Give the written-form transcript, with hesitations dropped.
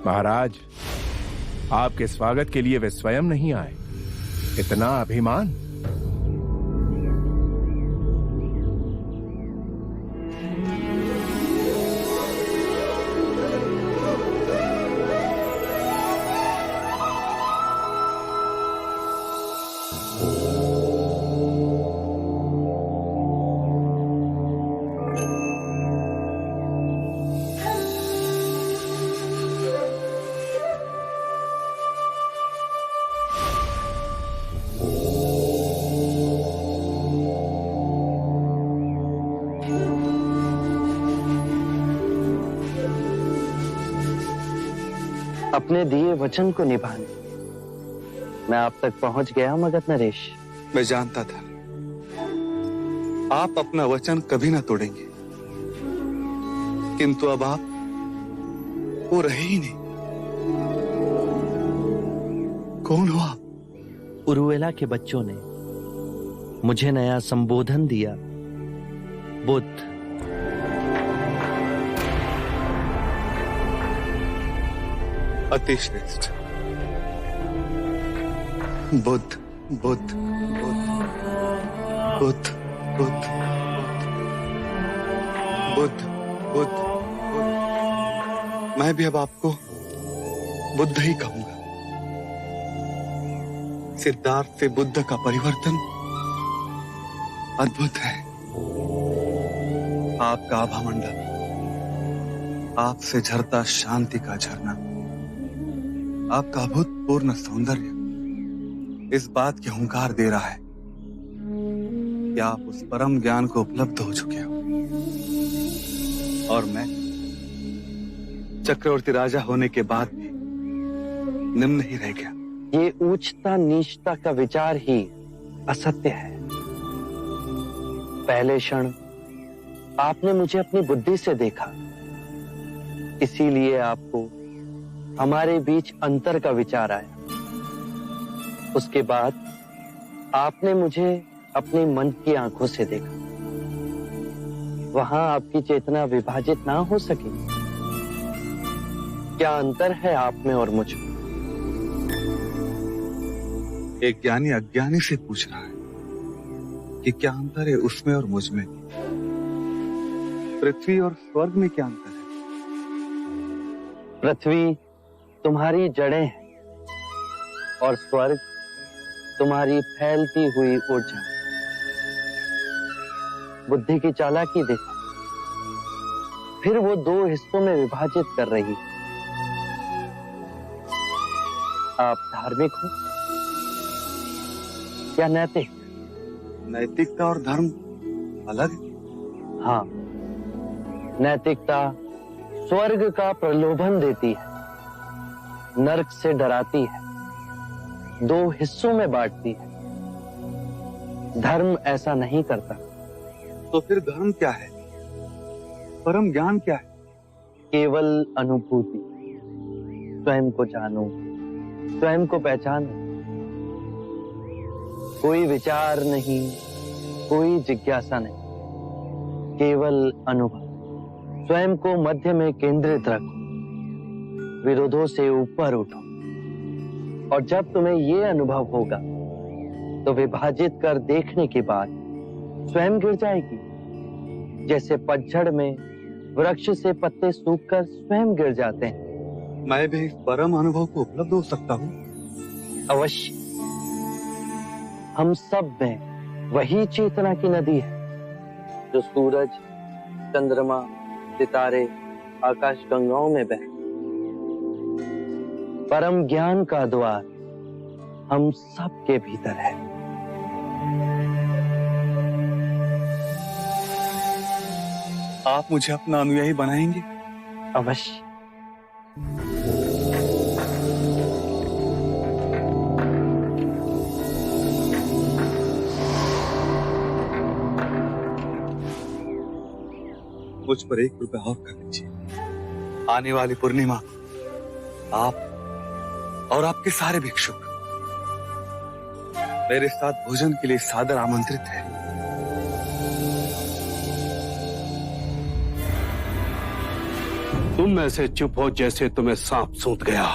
महाराज, आपके स्वागत के लिए वे स्वयं नहीं आए। इतना अभिमान। अपने दिए वचन को निभाने मैं आप तक पहुंच गया मगध नरेश। मैं जानता था आप अपना वचन कभी ना तोड़ेंगे, किंतु अब आप वो रहे ही नहीं। कौन हो आप? उरुवेला के बच्चों ने मुझे नया संबोधन दिया, बुद्ध। अति श्रेष्ठ। बुद्ध बुद्ध बुद्ध बुद्ध बुद्ध बुद्ध बुद्ध। मैं भी अब आपको बुद्ध ही कहूंगा। सिद्धार्थ से बुद्ध का परिवर्तन अद्भुत है। आपका आभामंडल, आपसे झरता शांति का झरना, आपका अभूतपूर्ण सौंदर्य इस बात की हुंकार दे रहा है कि आप उस परम ज्ञान को उपलब्ध हो चुके हो। और मैं चक्रवर्ती राजा होने के बाद भी निम्न ही रह गया। ये ऊंचता नीचता का विचार ही असत्य है। पहले क्षण आपने मुझे अपनी बुद्धि से देखा, इसीलिए आपको हमारे बीच अंतर का विचार आया। उसके बाद आपने मुझे अपने मन की आंखों से देखा। वहां आपकी चेतना विभाजित ना हो सके। क्या अंतर है आप में और मुझ में? एक ज्ञानी अज्ञानी से पूछ रहा है कि क्या अंतर है उसमें और मुझ में। पृथ्वी और स्वर्ग में क्या अंतर है? पृथ्वी तुम्हारी जड़ें हैं और स्वर्ग तुम्हारी फैलती हुई ऊर्जा। बुद्धि की चालाकी देखो, फिर वो दो हिस्सों में विभाजित कर रही। आप धार्मिक हो या नैतिक? नैतिकता और धर्म अलग है। हाँ, नैतिकता स्वर्ग का प्रलोभन देती है, नरक से डराती है, दो हिस्सों में बांटती है। धर्म ऐसा नहीं करता। तो फिर धर्म क्या है? परम ज्ञान क्या है? केवल अनुभूति। स्वयं को जानो, स्वयं को पहचानो। कोई विचार नहीं, कोई जिज्ञासा नहीं, केवल अनुभव। स्वयं को मध्य में केंद्रित रखो, विरोधों से ऊपर उठो। और जब तुम्हें ये अनुभव होगा तो विभाजित कर देखने के बाद स्वयं गिर जाएगी। जैसे पतझड़ में वृक्ष से पत्ते सूखकर स्वयं गिर जाते हैं। मैं भी इस परम अनुभव को उपलब्ध हो सकता हूँ? अवश्य। हम सब में वही चेतना की नदी है जो सूरज, चंद्रमा, सितारे, आकाश गंगाओं में बहती। परम ज्ञान का द्वार हम सब के भीतर है। आप मुझे अपना अनुयायी बनाएंगे? अवश्य। मुझ पर 1 रुपया और कर दीजिए। आने वाली पूर्णिमा आप और आपके सारे भिक्षुक मेरे साथ भोजन के लिए सादर आमंत्रित हैं। तुम ऐसे चुप हो जैसे तुम्हें सांप सूंघ गया।